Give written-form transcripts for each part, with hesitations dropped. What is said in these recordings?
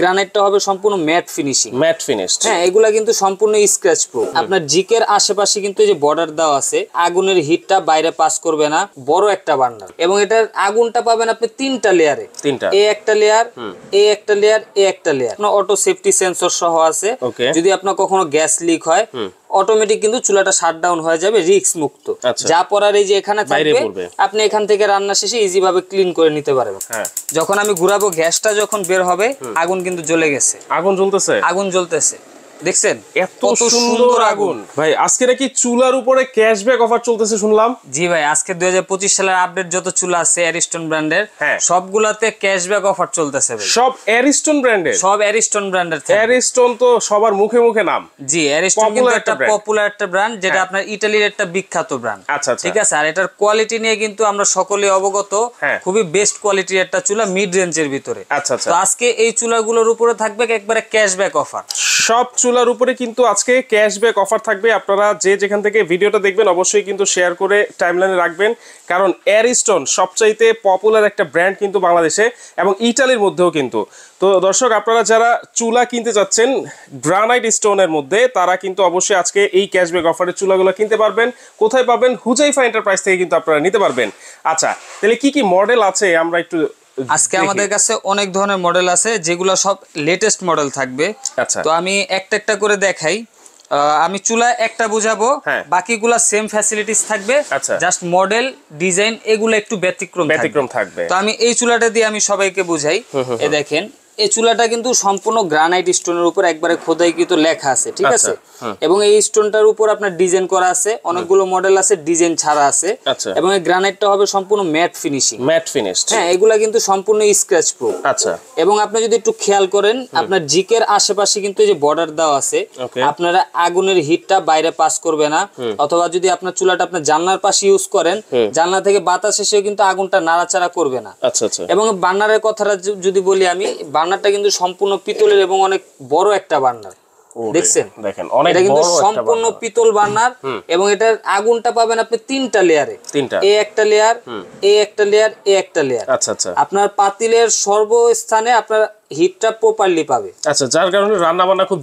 গ্রানাইটটা হবে সম্পূর্ণ mat finishing, mat finished. হ্যাঁ, এগুলা কিন্তু সম্পূর্ণ স্ক্র্যাচ প্রুফ। আপনার জিকের আশেপাশে কিন্তু এই যে বর্ডার দেওয়া আছে, আগুনের হিটটা বাইরে পাস করবে না। বড় একটা বার্নার এবং এটার আগুনটা পাবেন আপনি তিনটা লেয়ারে, এই একটা লেয়ার, এই একটা লেয়ার, এই একটা লেয়ার। আপনার অটো সেফটি সেন্সর সহ আছে। যদি আপনার কখনো গ্যাস লিক হয় অটোমেটিক কিন্তু চুলাটা শাটডাউন হয়ে যাবে, রিস্ক মুক্ত। যা পড়ার এই যে এখানে থাকবে, আপনি এখান থেকে রান্না শেষে ইজি ভাবে ক্লিন করে নিতে পারবেন। যখন আমি ঘুরাবো গ্যাসটা যখন বের হবে আগুন কিন্তু জ্বলে গেছে, আগুন জ্বলতেছে, আগুন জ্বলতেছে, দেখছেন এত সুন্দর আগুন। ভাই আজকে নাকি চুলার উপরে ক্যাশব্যাক অফার চলতেছে শুনলাম। জি ভাই, আজকে 2025 সালের আপডেট যত চুলা আছে অ্যারিস্টন ব্র্যান্ডের সবগুলাতে ক্যাশব্যাক অফার চলতেছে ভাই। সব অ্যারিস্টন ব্র্যান্ডের, সব অ্যারিস্টন ব্র্যান্ডের। অ্যারিস্টন তো সবার মুখে মুখে নাম। জি, অ্যারিস্টন কিন্তু একটা পপুলার একটা ব্র্যান্ড, যেটা আপনার ইতালির একটা বিখ্যাত ব্র্যান্ড। আচ্ছা, ঠিক আছে। আর এটার কোয়ালিটি নিয়ে কিন্তু আমরা সকলেই অবগত, খুবই বেস্ট কোয়ালিটির একটা চুলা মিড রেঞ্জের ভিতরে। আচ্ছা, তো আজকে এই চুলাগুলোর উপরে থাকবে একবারে ক্যাশব্যাক অফার। সব চুলার উপরে কিন্তু আজকে ক্যাশব্যাক অফার থাকবে। আপনারা যে যেখান থেকে ভিডিওটা দেখবেন অবশ্যই কিন্তু শেয়ার করে টাইমলাইনে রাখবেন, কারণ অ্যারিস্টন সবচাইতে পপুলার একটা ব্র্যান্ড কিন্তু বাংলাদেশে এবং ইটালির মধ্যেও কিন্তু। তো দর্শক, আপনারা যারা চুলা কিনতে যাচ্ছেন গ্রানাইট স্টোনের মধ্যে, তারা কিন্তু অবশ্যই আজকে এই ক্যাশব্যাক অফারের চুলাগুলো কিনতে পারবেন। কোথায় পাবেন? হুজাইফা এন্টারপ্রাইজ থেকে কিন্তু আপনারা নিতে পারবেন। আচ্ছা, তাহলে কি কি মডেল আছে আমরা একটু আজকে আমাদের কাছে অনেক ধরনের মডেল আছে, যেগুলো সব লেটেস্ট মডেল থাকবে। আচ্ছা, তো আমি একটা একটা করে দেখাই। আমি চুলা একটা বুঝাবো, বাকিগুলা সেম ফ্যাসিলিটিস থাকবে, জাস্ট মডেল ডিজাইন এগুলো একটু ব্যতিক্রম থাকবে। তো আমি এই চুলাটা দিয়ে আমি সবাইকে বুঝাই। এই দেখেন, এই চুলাটা কিন্তু সম্পূর্ণ গ্রানাইট স্টোনের উপর একবারে খোদাইকৃত লেখা আছে, ঠিক আছে। এবং এই স্টোনটার উপর আপনার ডিজাইন করা আছে, অনেকগুলো মডেল আছে ডিজাইন ছাড়া আছে। এবং এই গ্রানাইটটা হবে সম্পূর্ণ ম্যাট ফিনিশিং, ম্যাট ফিনিশড। হ্যাঁ, এগুলা কিন্তু সম্পূর্ণ স্ক্র্যাচ প্রুফ। আচ্ছা, এবং আপনি যদি একটু খেয়াল করেন, আপনার জিকের আশেপাশে কিন্তু এই যে বর্ডার দেওয়া আছে, আপনারা আগুনের হিটটা বাইরে পাস করবে না। অথবা যদি আপনার চুলাটা আপনার জানলার পাশে ইউজ করেন, জানলা থেকে বাতাস এসেও কিন্তু আগুনটা নাড়াচাড়া করবে না। আচ্ছা আচ্ছা। এবং বার্নারের কথাটা যদি বলি আমি, বার্নারটা কিন্তু সম্পূর্ণ পিতলের এবং অনেক বড় একটা বার্নার। দেখছেন, এটা কিন্তু সম্পূর্ণ পিতল বার্নার এবং এটার আগুনটা পাবেন আপনি তিনটা লেয়ারে, এই একটা লেয়ার, এই একটা লেয়ার, এই একটা লেয়ার। আচ্ছা আচ্ছা। আপনার পাতিলের সর্বস্থানে আপনার হিটটা প্রপারলি পাবে। আচ্ছা, যার কারণে রান্না বান্না খুব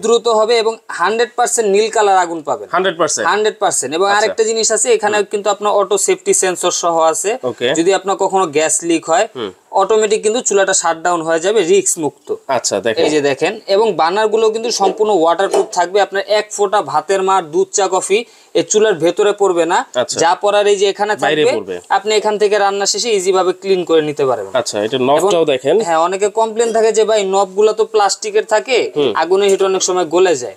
দ্রুত হবে এবং 100% নীল কালার আগুন পাবেন, 100%। এবং আরেকটা জিনিস আছে, এখানে কিন্তু আপনার অটো সেফটি সেন্সর সহ আছে। যদি আপনার কখনো গ্যাস লিক হয় অটোমেটিক কিন্তু চুলাটা শাটডাউন হয়ে যাবে, রিস্ক মুক্ত। আচ্ছা, দেখেন, এই যে দেখেন। এবং বার্নার গুলো কিন্তু সম্পূর্ণ ওয়াটারপ্রুফ থাকবে। আপনার এক ফোঁটা ভাতের মার, দুধ, চা, কফি এই চুলার ভেতরে পড়বে না। যা পড়ার এই যে এখানে থাকবে, আপনি এখান থেকে রান্না শেষে ইজি ভাবে ক্লিন করে নিতে পারবেন। আচ্ছা, এটা নবটাও দেখেন। হ্যাঁ, অনেকে কমপ্লেন থাকে যে ভাই নবগুলো তো প্লাস্টিকের থাকে, আগুনের হিট অনেক সময় গলে যায়,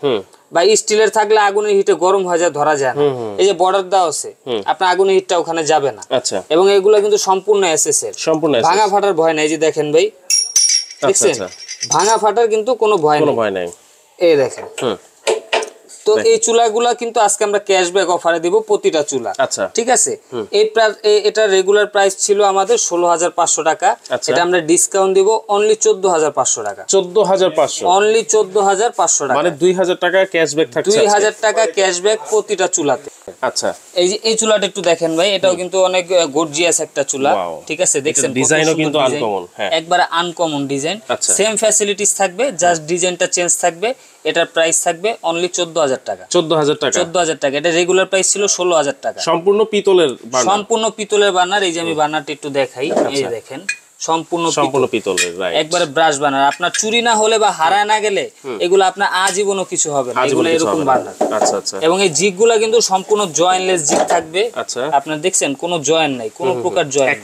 বা স্টিলের থাকলে আগুনের হিটে গরম হয়ে যায়, ধরা যায় না। এই যে বর্ডার দেওয়া আছে, আপনার আগুনের হিটটা ওখানে যাবে না। আচ্ছা। এবং এগুলো কিন্তু সম্পূর্ণ এসএস এর, ভাঙা ফাটার ভয় নাই। এই যে দেখেন ভাই, দেখছেন ভাঙা ফাটার কিন্তু কোনো ভয় নাই। এই দেখেন। তো এই চুলাগুলা কিন্তু আজকে আমরা ক্যাশব্যাক অফারে দিব প্রতিটা চুলা। আচ্ছা, ঠিক আছে। এটা রেগুলার প্রাইস ছিল আমাদের 16,500 টাকা, এটা আমরা ডিসকাউন্ট দিব অনলি 14,500 টাকা। 14,500, অনলি 14,500 টাকা, মানে 2,000 টাকা ক্যাশব্যাক থাকছে। 2,000 টাকা ক্যাশব্যাক প্রতিটা চুলাতে। আচ্ছা, এই যে এই চুলাটা একটু দেখেন ভাই, এটাও কিন্তু অনেক গর্জিয়াস একটা চুলা। ঠিক আছে, দেখছেন ডিজাইনও কিন্তু আনকমন, একবারে আনকমন ডিজাইন। সেম ফ্যাসিলিটিস থাকবে, জাস্ট ডিজাইনটা চেঞ্জ থাকবে। এটার প্রাইস থাকবে অনলি 14,000 টাকা। 14,000 টাকা। এটা রেগুলার প্রাইস ছিল 16,000 টাকা। সম্পূর্ণ পিতলের বার্নার। এই যে আমি বার্নারটা একটু দেখাই। এই দেখেন, সম্পূর্ণ পিতলের, একবারে ব্রাশ বার্নার। আপনার চুরি না হলে বা হারায় না গেলে এগুলো আপনার আজীবনও কিছু হবে না, এগুলো এরকম বার্নার। আচ্ছা আচ্ছা। এবং এই জিগগুলা কিন্তু সম্পূর্ণ জয়েন্টলেস জিগ থাকবে। আচ্ছা, আপনারা দেখছেন কোনো জয়েন্ট নাই, কোনো প্রকার জয়েন্ট,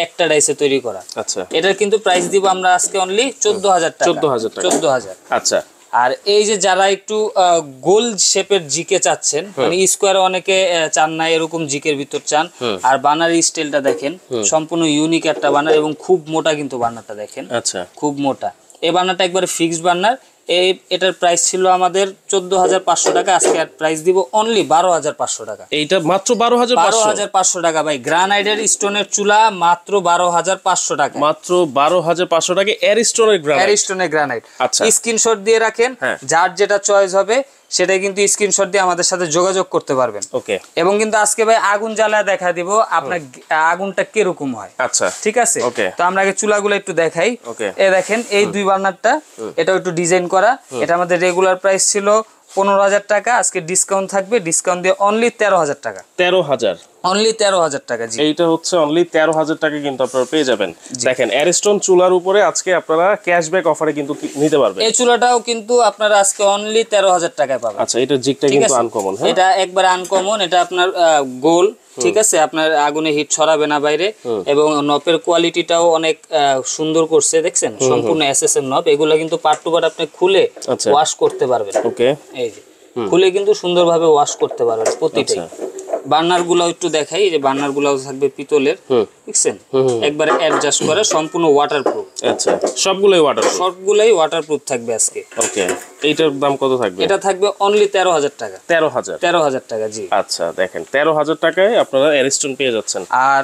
একটা ডাইসে তৈরি করা। আচ্ছা, এটার কিন্তু প্রাইস দিব আমরা আজকে অনলি 14,000 টাকা। 14,000। আচ্ছা। আর এই যে যারা একটু গোল শেপের জিকে চাচ্ছেন, মানে স্কোয়ারে অনেকে চান না, এরকম জিকের ভিতর চান। আর বানার স্টাইলটা দেখেন, সম্পূর্ণ ইউনিক একটা বানার এবং খুব মোটা কিন্তু বানারটা দেখেন। আচ্ছা, খুব মোটা। এই বানারটা একবারে ফিক্সড বানার। এটার প্রাইস ছিল আমাদের 14,500 টাকা, আজকে আর প্রাইস দিব অনলি 12,500 টাকা। এইটা মাত্র 12,500 টাকা ভাই। গ্রানাইটের স্টোনের চুলা মাত্র 12,500 টাকা, মাত্র 12,500 টাকা অ্যারিস্টনের গ্রানাইট। স্ক্রিনশট দিয়ে রাখেন, যার যেটা চয়েস হবে সেটা কিন্তু স্ক্রিনশট দিয়ে আমাদের সাথে যোগাযোগ করতে পারবেন। ওকে। এবং কিন্তু আজকে ভাই আগুন জ্বালায় দেখা দিব আপনার আগুনটা কিরকম হয়। আচ্ছা, ঠিক আছে। ওকে। তো আমরা আগে চুলাগুলো একটু দেখাই। ওকে। এই দেখেন এই 2 বার্নারটা, এটাও একটু ডিজাইন করা। এটা আমাদের রেগুলার প্রাইস ছিল 15,000 টাকা, আজকে ডিসকাউন্ট থাকবে, ডিসকাউন্ট দিয়ে অনলি 13,000 টাকা। 13,000, অনলি 13,000 টাকা। জি, এইটা হচ্ছে অনলি 13,000 টাকা কিন্তু আপনারা পেয়ে যাবেন। দেখেন অ্যারিস্টন চুলার উপরে আজকে আপনারা ক্যাশব্যাক অফারে কিন্তু নিতে পারবেন। এই চুলাটাও কিন্তু আপনারা আজকে অনলি 13,000 টাকায় পাবেন। আচ্ছা, এটা জিগটা কিন্তু আনকমন। হ্যাঁ, এটা একবার আনকমন। এটা আপনার গোল, ঠিক আছে, আপনার আগুনে হিট ছড়াবে না বাইরে, এবং নপের কোয়ালিটিটাও অনেক সুন্দর করছে, দেখছেন সম্পূর্ণ এসএসএম নব। এগুলো কিন্তু পার্ট টু পার্ট আপনি খুলে ওয়াশ করতে পারবেন। ওকে, এই যে খুলে কিন্তু সুন্দরভাবে ওয়াশ করতে পারবেন প্রতিটাই। বার্নার গুলো একটু দেখাই, যে বার্নার গুলো থাকবে পিতলের, দেখছেন একবারে অ্যাডজাস্ট করে, সম্পূর্ণ ওয়াটারপ্রুফ। আচ্ছা, সবগুলোই ওয়াটারপ্রুফ? সবগুলোই ওয়াটারপ্রুফ থাকবে আজকে। ওকে, এইটার দাম কত থাকবে? এটা থাকবে অনলি 13,000 টাকা। 13,000 টাকা। জি, আচ্ছা, দেখেন 13,000 টাকায় আপনারা অ্যারিস্টন পেয়ে যাচ্ছেন। আর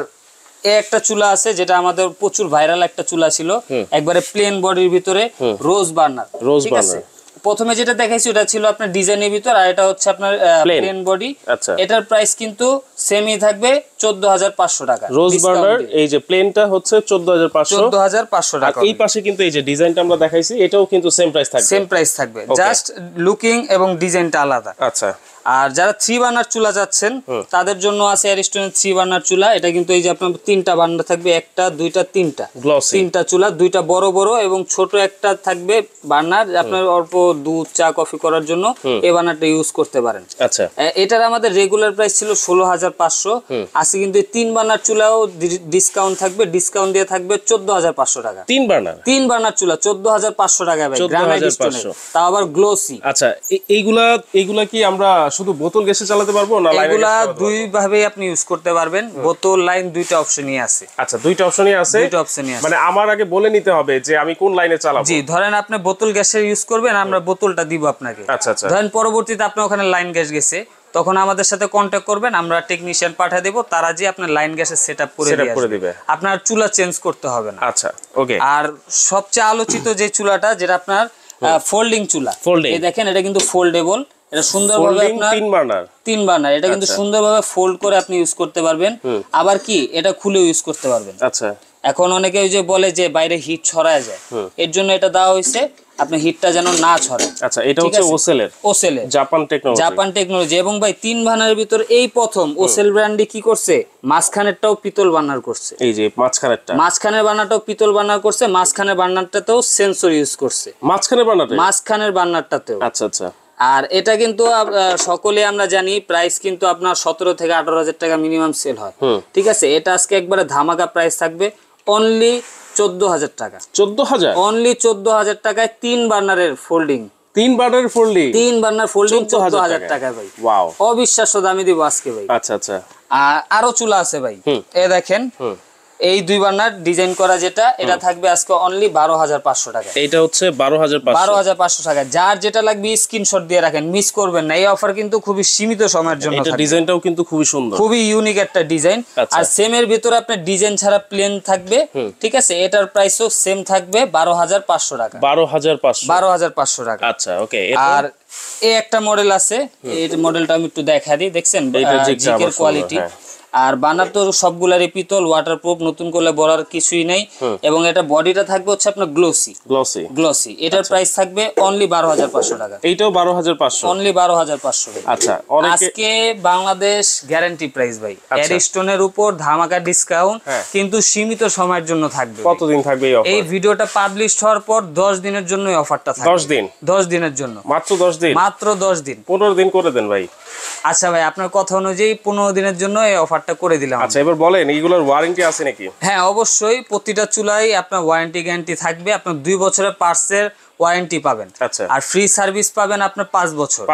একটা চুলা আছে যেটা আমাদের প্রচুর ভাইরাল একটা চুলা ছিল, একবারে প্লেন বডির ভিতরে রোজ বার্নার। ঠিক আছে, প্রথমে যেটা দেখাইছি ওটা ছিল আপনার ডিজাইনের ভিতর, আর এটা হচ্ছে আপনার প্লেন বডি। আচ্ছা, এটার প্রাইস কিন্তু সেমই থাকবে 14,500 টাকা। রোজ বার্নার এই যে প্লেনটা হচ্ছে 14,500 টাকা। এই পাশে কিন্তু এই যে ডিজাইনটা আমরা দেখাইছি এটাও কিন্তু সেম প্রাইস থাকবে। সেম প্রাইস থাকবে, জাস্ট লুকিং এবং ডিজাইনটা আলাদা। আচ্ছা, আর যারা 3 বার্নার চুলা যাচ্ছেন তাদের জন্য আছে অ্যারিস্টনের 3 বার্নার চুলা। এটা কিন্তু এই যে আপনার 3টা বার্নার থাকবে, 1টা 2টা 3টা চুলা, 2টা বড় বড় এবং ছোট একটা থাকবে বার্নার, আপনার অল্প দুধ চা কফি করার জন্য এই বার্নারটা ইউজ করতে পারেন। আচ্ছা, এটার আমাদের রেগুলার প্রাইস ছিল 16,500, আজকে কিন্তু 3 বার্নার চুলাও ডিসকাউন্ট থাকবে, ডিসকাউন্ট দিয়ে থাকবে 14,500 টাকা। 3 বার্নার চুলা 14,500 টাকা ভাই, গ্রানাইট স্টোনের, তাও আবার গ্লোসি। আচ্ছা, এইগুলা কি আমরা শুধু বোতল গ্যাসে চালাতে পারবো না লাইনে? এগুলা দুই ভাবে আপনি ইউজ করতে পারবেন, বোতল লাইন দুইটা অপশনই আছে। আচ্ছা, দুইটা অপশনই আছে। মানে আমার আগে বলে নিতে হবে যে আমি কোন লাইনে চালাবো? জি, ধরেন আপনি বোতল গ্যাসের ইউজ করবেন, আমরা বোতলটা দিব আপনাকে। আচ্ছা আচ্ছা, ধরেন পরবর্তীতে আপনি ওখানে লাইন গ্যাস গেছে, তখন আমাদের সাথে কন্ট্যাক্ট করবেন, আমরা টেকনিশিয়ান পাঠিয়ে দেব, তারা যে আপনার লাইন গ্যাসের সেটআপ করে দিবে, আপনার চুলা চেঞ্জ করতে হবে না। আচ্ছা, ওকে। আর সবচেয়ে আলোচিত যে চুলাটা, যেটা আপনার ফোল্ডিং চুলা, এই দেখেন এটা কিন্তু ফোল্ডেবল, এটা সুন্দরভাবে আপনার 3 বার্নার, এটা কিন্তু সুন্দরভাবে ফোল্ড করে আপনি ইউজ করতে পারবেন, আবার কি এটা খুলে ইউজ করতে পারবেন। আচ্ছা, এখন অনেকে ওই যে বলে যে বাইরে হিট ছড়ায় যায়, এর জন্য এটা দেওয়া হয়েছে আপনি হিটটা যেন না ছড়ায়। আচ্ছা, এটা হচ্ছে ওসেলের জাপান টেকনোলজি। এবং ভাই 3 বার্নারের ভিতর এই প্রথম ওসেল ব্র্যান্ডে কি করছে, মাঝখানেরটাও পিতল বার্নার করছে। এই যে মাঝখানের বার্নারটাও পিতল বার্নার করছে, মাঝখানের বার্নারটাতেও সেন্সর ইউজ করছে, মাঝখানের বার্নারটাতেও। আচ্ছা আচ্ছা। আর এটা কিন্তু সকলে আমরা জানি প্রাইস কিন্তু আপনার 17 থেকে 18,000 টাকা মিনিমাম সেল হয়। ঠিক আছে, এটা আজকে একবারে ধামাকা প্রাইস থাকবে অনলি 14,000 টাকা। 14,000? অনলি 14,000 টাকায় 3 বার্নারের ফোল্ডিং। 3 বার্নার ফোল্ডিং 14,000 টাকা ভাই। ওয়াও, অবিশ্বাস্য দামে দিব আজকে ভাই। আচ্ছা আচ্ছা। আরো চুলা আছে ভাই, এ দেখেন এই 2 বার্নার ডিজাইন করা যেটা, এটা থাকবে আজকে অনলি 12,500 টাকা। এটা হচ্ছে 12,500 টাকা। যার যেটা লাগবে স্ক্রিনশট দিয়ে রাখেন, মিস করবেন না। এই অফার কিন্তু খুবই সীমিত সময়ের জন্য। এটা ডিজাইনটাও কিন্তু খুবই সুন্দর, খুবই ইউনিক একটা ডিজাইন। আর সেম এর ভিতরে আপনার ডিজাইন ছাড়া প্লেন থাকবে, ঠিক আছে। এটার প্রাইসও সেম থাকবে 12,500 টাকা। 12,500 টাকা। আচ্ছা, ওকে। আর এই একটা মডেল আছে, এই মডেলটা আমি একটু দেখা দিই, দেখছেন জিকের কোয়ালিটি। আর বানার তো সবগুলারই পিতল, ওয়াটারপ্রুফ, নতুন করে বলার কিছুই নাই। এবং এটা বডিটা থাকবে হচ্ছে আপনার গ্লসি। এটার প্রাইস থাকবে অনলি 12,500 টাকা। এইটাও 12,500, অনলি 12,500। আচ্ছা, আজকে বাংলাদেশ গ্যারান্টি প্রাইস ভাই, অ্যারিস্টনের উপর ধামাকা ডিসকাউন্ট, কিন্তু সীমিত সময়ের জন্য থাকবে। কতদিন থাকবে এই অফার? এই ভিডিওটা পাবলিশ হওয়ার পর 10 দিনের জন্য এই অফারটা থাকবে। 10 দিনের জন্য, মাত্র 10 দিন। 15 দিন করে দেন ভাই। আচ্ছা ভাই, আপনার কথা অনুযায়ী 15 দিনের জন্য এই অফারটা করে দিলাম। আচ্ছা, এবার বলেন এইগুলোর ওয়ারেন্টি আছে নাকি? হ্যাঁ, অবশ্যই প্রতিটা চুলাই আপনার ওয়ারেন্টি গ্যারান্টি থাকবে। আপনার 2 বছরের পার্টসের ওয়ারেন্টি পাবেন। আচ্ছা, আর ফ্রি সার্ভিস পাবেন আপনার 5 বছর।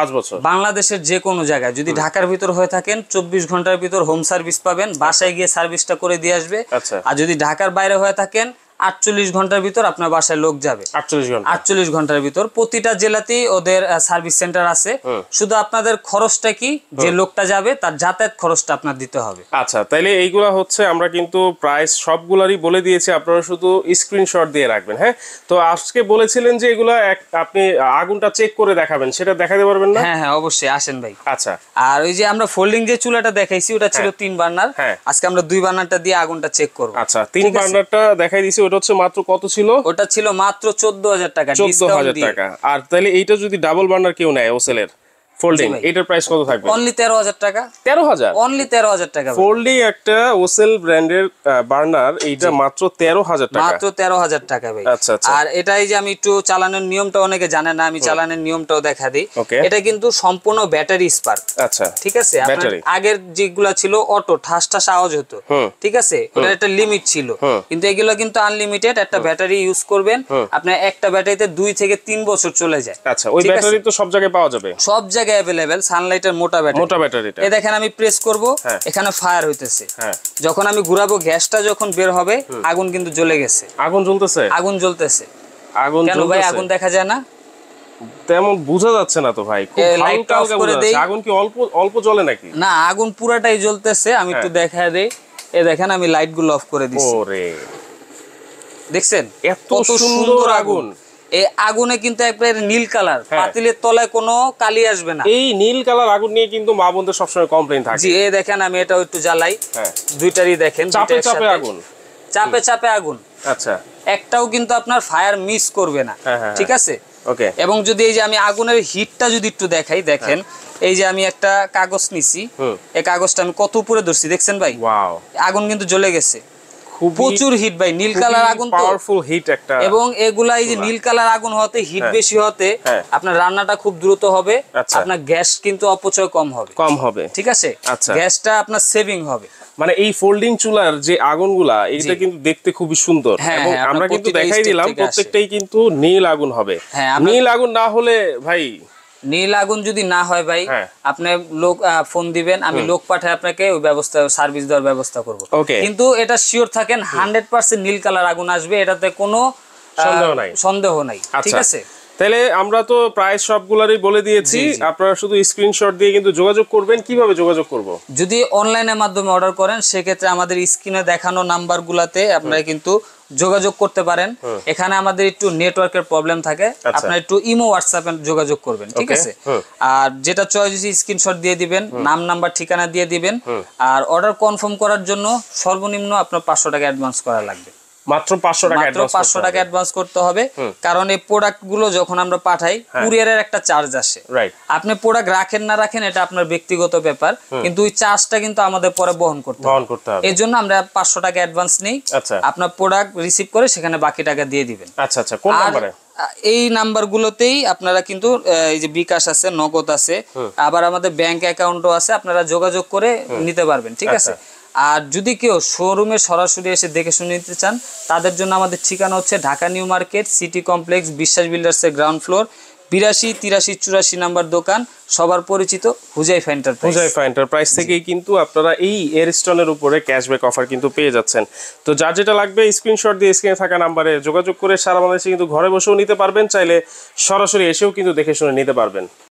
বাংলাদেশের যে কোনো জায়গায়, যদি ঢাকার ভিতর হয়ে থাকেন 24 ঘন্টার ভিতর হোম সার্ভিস পাবেন, বাসায় গিয়ে সার্ভিসটা করে দিয়ে আসবে। আর যদি ঢাকার বাইরে হয়ে থাকেন 48 ঘন্টার ভিতর আপনার বাসায় লোক যাবে। 48 ঘন্টার ভিতর প্রতিটা জেলাতেই ওদের সার্ভিস সেন্টার আছে। শুধু আপনাদের খরচটা কি, যে লোকটা যাবে তার যাতায়াত খরচটা আপনার দিতে হবে। আচ্ছা, তাইলে এইগুলা হচ্ছে আমরা কিন্তু প্রাইস সবগুলারই বলে দিয়েছি, আপনারা শুধু স্ক্রিনশট দিয়ে রাখবেন। হ্যাঁ, তো আজকে বলেছিলেন যে এগুলা আপনি আগুনটা চেক করে দেখাবেন, সেটা দেখাতে পারবেন না? হ্যাঁ হ্যাঁ অবশ্যই, আসেন ভাই। আচ্ছা, আর ওই যে আমরা ফোল্ডিং যে চুলাটা দেখাইছি ওটা ছিল 3 বার্নার, আজকে আমরা 2 বার্নারটা দিয়ে আগুনটা চেক করব। আচ্ছা, 3 বার্নারটা দেখাই দিছি, ওটা হচ্ছে মাত্র কত ছিল? ওটা ছিল মাত্র 14000 টাকা, 14000 টাকা। আর তাহলে এইটা যদি ডাবল বার্নার কেউ নেয় ওসেলের ফোল্ডিং, এটার প্রাইস কত থাকবে? অনলি 13000 টাকা। 13000? অনলি 13000 টাকা। ফোল্ডিং একটা ওসেল ব্র্যান্ডের বার্নার, এইটা মাত্র 13000 টাকা। মাত্র 13000 টাকা ভাই। আচ্ছা আচ্ছা। আর এটাই যে আমি একটু চালানোর নিয়মটা অনেকে জানে না, আমি চালানোর নিয়মটাও দেখা দিই। এটা কিন্তু সম্পূর্ণ ব্যাটারি স্পার্ক। আচ্ছা, ঠিক আছে। আপনার আগের যেগুলা ছিল অটো ঠাস ঠাস আওয়াজ হতো, ঠিক আছে, ওটার একটা লিমিট ছিল, কিন্তু এগুলো কিন্তু আনলিমিটেড। একটা ব্যাটারি ইউজ করবেন, আপনার একটা ব্যাটারিতে 2 থেকে 3 বছর চলে যায়। আচ্ছা, ওই ব্যাটারি তো সব জায়গায় পাওয়া যাবে? সব জায়গায় अवेलेबल। সানলাইটের মোটা ব্যাটারি। এই দেখেন আমি প্রেস করব, এখানে ফায়ার হইতেছে। যখন আমি ঘুরাবো গ্যাসটা যখন বের হবে, আগুন কিন্তু জ্বলে গেছে। আগুন জ্বলতেছে? আগুন জ্বলতেছে। কেন জ্বলতেছে ভাই আগুন দেখা যায় না? তেমন বোঝা যাচ্ছে না তো ভাই, খুব হালকা হালকা বোঝা যাচ্ছে। আগুন কি অল্প অল্প জ্বলে নাকি? না, আগুন পুরাটাই জ্বলতেছে। আমি একটু দেখায় দেই। এই দেখেন আমি লাইট গুলো অফ করে দিছি। ওরে, দেখছেন এত সুন্দর আগুন। এই আগুনে কিন্তু একবারে নীল কালার, পাতিলের তলায় কোনো কালি আসবে না। এই নীল কালার আগুন নিয়ে কিন্তু মা বোনদের সবসময় কমপ্লেইন থাকে। জি, এই দেখেন আমি এটাও একটু জ্বালাই। দুইটারই দেখেন, চাপে চাপে আগুন। চাপে চাপে আগুন। আচ্ছা, একটাও কিন্তু আপনার ফায়ার মিস করবে না। ঠিক আছে। ওকে। এবং যদি এই যে আমি আগুনের হিটটা যদি একটু দেখাই, দেখেন এই যে আমি একটা কাগজ নিছি, এই কাগজটা আমি কত উপরে ধরছি দেখছেন ভাই? ওয়াও, আগুন কিন্তু জ্বলে গেছে। প্রচুর হিট ভাই, নীল কালার আগুন তো, পাওয়ারফুল হিট একটা। এবং এগুলা এই যে নীল কালার আগুন হতে, হিট বেশি হতে আপনার রান্নাটা খুব দ্রুত হবে, আপনার গ্যাস কিন্তু অপচয় কম হবে। ঠিক আছে, গ্যাসটা আপনার সেভিং হবে। মানে এই ফোল্ডিং চুলার যে আগুনগুলা, এটা কিন্তু দেখতে খুবই সুন্দর, এবং আমরা কিন্তু দেখাই দিলাম প্রত্যেকটাই কিন্তু নীল আগুন হবে। নীল আগুন না হলে ভাই, নীল আগুন যদি না হয় ভাই, আপনি লোক ফোন দিবেন, আমি লোক পাঠাই আপনাকে ওই ব্যবস্থা, সার্ভিস দেওয়ার ব্যবস্থা করব। কিন্তু এটা শিওর থাকেন 100% নীল কালার আগুন আসবে, এটাতে কোনো সন্দেহ নাই। ঠিক আছে, তাহলে আমরা তো প্রায় সবগুলারই বলে দিয়েছি, আপনারা শুধু স্ক্রিনশট দিয়ে কিন্তু যোগাযোগ করবেন। কিভাবে যোগাযোগ করব? যদি অনলাইনের মাধ্যমে অর্ডার করেন, সেক্ষেত্রে আমাদের স্ক্রিনে দেখানো নাম্বারগুলোতে আপনারা কিন্তু যোগাযোগ করতে পারেন। এখানে আমাদের একটু নেটওয়ার্কের প্রবলেম থাকে, আপনারা একটু ইমো হোয়াটসঅ্যাপে যোগাযোগ করবেন। ঠিক আছে। আর যেটা চয়েস স্ক্রিনশট দিয়ে দিবেন, নাম নাম্বার ঠিকানা দিয়ে দিবেন। আর অর্ডার কনফার্ম করার জন্য সর্বনিম্ন আপনার 500 টাকা অ্যাডভান্স করা লাগবে। মাত্র 500 টাকা অ্যাডভান্স করতে হবে। কারণ এই প্রোডাক্ট গুলো যখন আমরা পাঠাই, কুরিয়ারের একটা চার্জ আসে। আপনি প্রোডাক্ট রাখেন না রাখেন এটা আপনার ব্যক্তিগত ব্যাপার, কিন্তু ওই চার্জটা কিন্তু আমাদের পরে বহন করতে হবে। এই জন্য আমরা 500 টাকা অ্যাডভান্স নেই। আপনার প্রোডাক্ট রিসিভ করে সেখানে বাকি টাকা দিয়ে দিবেন। আচ্ছা আচ্ছা, কোন নাম্বারে? এই নাম্বারগুলোতেই আপনারা কিন্তু এই যে বিকাশ আছে, নগদ আছে, আবার আমাদের ব্যাংক অ্যাকাউন্টও আছে, আপনারা যোগাযোগ করে নিতে পারবেন। ঠিক আছে। আর যদি কেউ শোরুমে সরাসরি এসে দেখে শুনে নিতে চান, তাদের জন্য আমাদের ঠিকানা হচ্ছে Dhaka new market, city complex, বিশ্বাস বিল্ডার্সের গ্রাউন্ড ফ্লোর, 82, 83, 84 নাম্বার দোকান, সবার পরিচিত হুজাইফা এন্টারপ্রাইজ থেকেই কিন্তু আপনারা এই এয়ারস্টোনের উপরে ক্যাশব্যাক অফার কিন্তু পেয়ে যাচ্ছেন। তো যার যেটা লাগবে স্ক্রিনশট দিয়ে স্ক্রিনে থাকা নাম্বারে যোগাযোগ করে সারা বাংলাদেশে কিন্তু ঘরে বসেও নিতে পারবেন, চাইলে সরাসরি এসেও কিন্তু দেখে শুনে নিতে পারবেন।